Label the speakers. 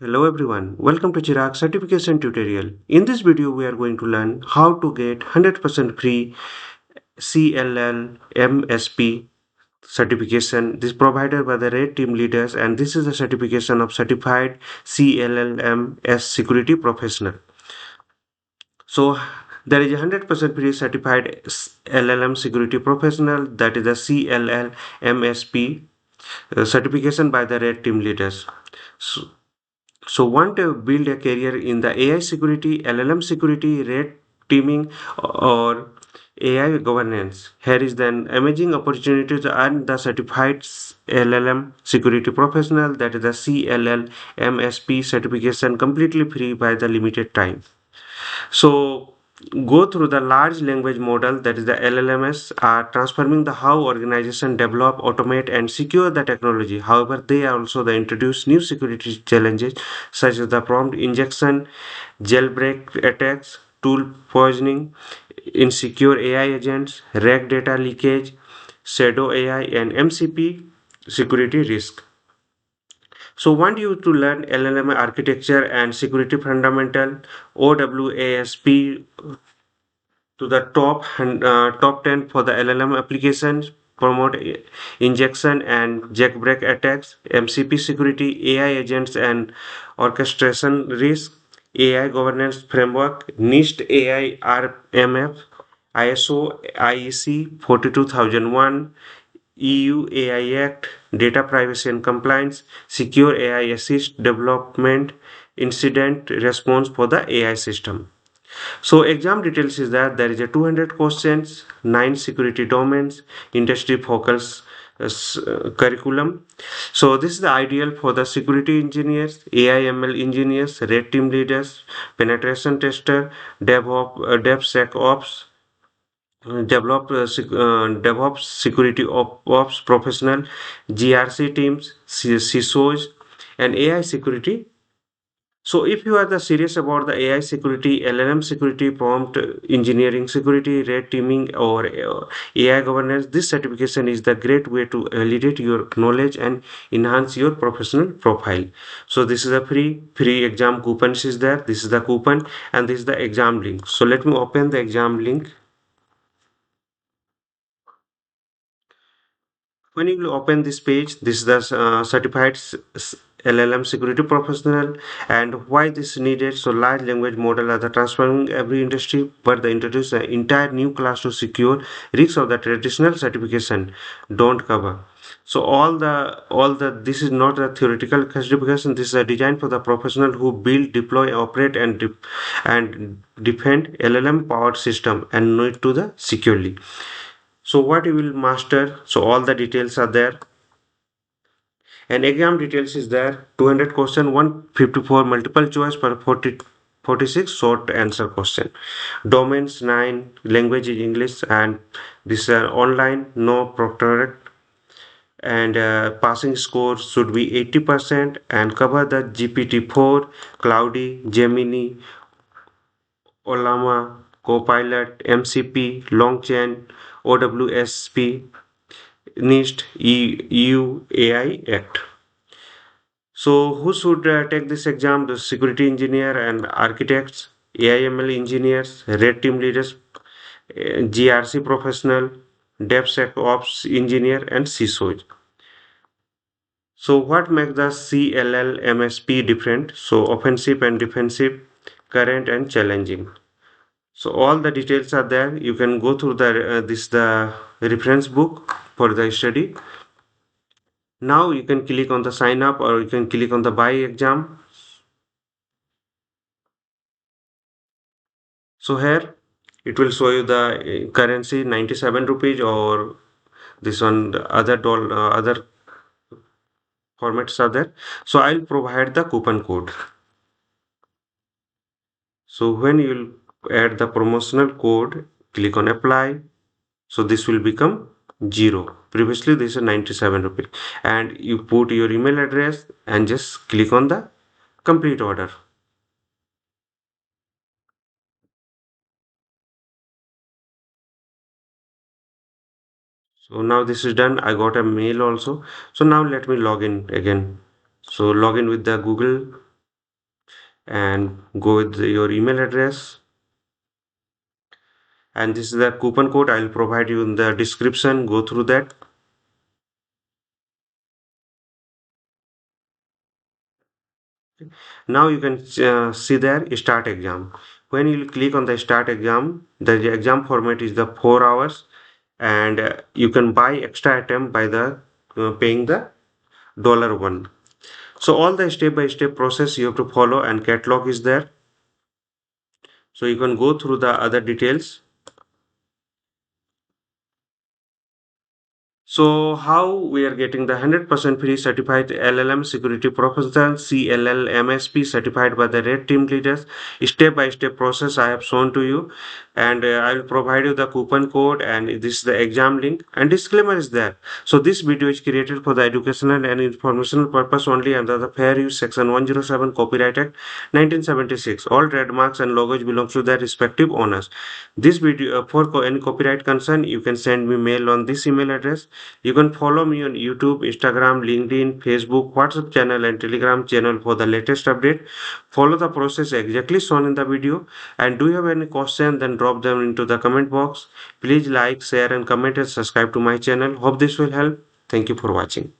Speaker 1: Hello everyone, welcome to Chirag certification tutorial. In this video we are going to learn how to get 100% free CLLMSP certification. This is provided by the Red Team Leaders and this is a certification of Certified CLLMS Security Professional. So there is a 100% free certified LLM security professional, that is the CLLMSP certification by the Red Team Leaders. So want to build a career in the AI security, LLM security, red teaming, or AI governance? Here is an amazing opportunity to earn the certified LLM security professional, that is the CLLMSP certification, completely free by the limited time. So go through the large language model, that is the LLMs, are transforming the how organization develop, automate and secure the technology. However, they are also the introduce new security challenges such as the prompt injection, jailbreak attacks, tool poisoning, insecure AI agents, rag data leakage, shadow AI and MCP security risk. So want you to learn LLM architecture and security fundamental, OWASP to the top 10 for the LLM applications, promote injection and jailbreak attacks, MCP security, AI agents and orchestration risk, AI governance framework, NIST AI RMF, ISO IEC 42001, EU AI Act, Data Privacy and Compliance, Secure AI Assist Development, Incident Response for the AI system. So exam details is that there is a 200 questions, 9 security domains, industry focus curriculum. So this is the ideal for the security engineers, AI ML engineers, red team leaders, penetration tester, DevSecOps, DevOps security ops professional, GRC teams, CISOs, and AI security. So if you are the serious about the AI security, LLM security, prompt engineering security, red teaming, or AI governance, this certification is the great way to validate your knowledge and enhance your professional profile. So this is a free exam coupon is there. This is the coupon and this is the exam link. So let me open the exam link. When you will open this page, this is the certified LLM security professional and why this is needed. So large language model are the transforming every industry, but they introduce an entire new class to secure risks of the traditional certification don't cover. So all the this is not a theoretical certification. This is a design for the professional who build, deploy, operate, and defend LLM powered system and know it to the securely. So what you will master, so all the details are there and exam details is there. 200 question, 154 multiple choice per 46 short answer question, domains 9, language is English and this online, no proctorate, and passing score should be 80% and cover the GPT-4, Cloudy, Gemini, Olama, Copilot, MCP, Longchain, OWSP, NIST, EU AI Act. So, who should take this exam? The security engineer and architects, AIML engineers, red team leaders, GRC professional, DevSecOps engineer, and CISO. So, what makes the CLLMSP different? So, offensive and defensive, current and challenging. So, all the details are there. You can go through the reference book for the study. Now you can click on the sign up or you can click on the buy exam. So here it will show you the currency 97 rupees or this one the other other formats are there. So I'll provide the coupon code. So when you'll add the promotional code, click on apply. So this will become 0. Previously this is 97 rupees and you put your email address and just click on the complete order. So now this is done. I got a mail also. So now let me log in again. So log in with the Google. and go with your email address. And this is the coupon code I'll provide you in the description. Go through that. Now you can see there start exam. When you click on the start exam, the exam format is the 4 hours, and you can buy extra item by the paying the $1. So all the step by step process you have to follow, and catalog is there. So you can go through the other details. So how we are getting the 100% free certified LLM security professional CLLMSP certified by the red team leaders. Step by step process I have shown to you, and I will provide you the coupon code, and this is the exam link, and disclaimer is there. So this video is created for the educational and informational purpose only under the Fair Use Section 107 Copyright Act 1976. All trademarks and logos belong to their respective owners. This video for any copyright concern, you can send me mail on this email address. You can follow me on YouTube, Instagram, LinkedIn, Facebook, WhatsApp channel, and Telegram channel for the latest update. Follow the process exactly shown in the video. And do you have any question, then drop them into the comment box. Please like, share, and comment and subscribe to my channel. Hope this will help. Thank you for watching.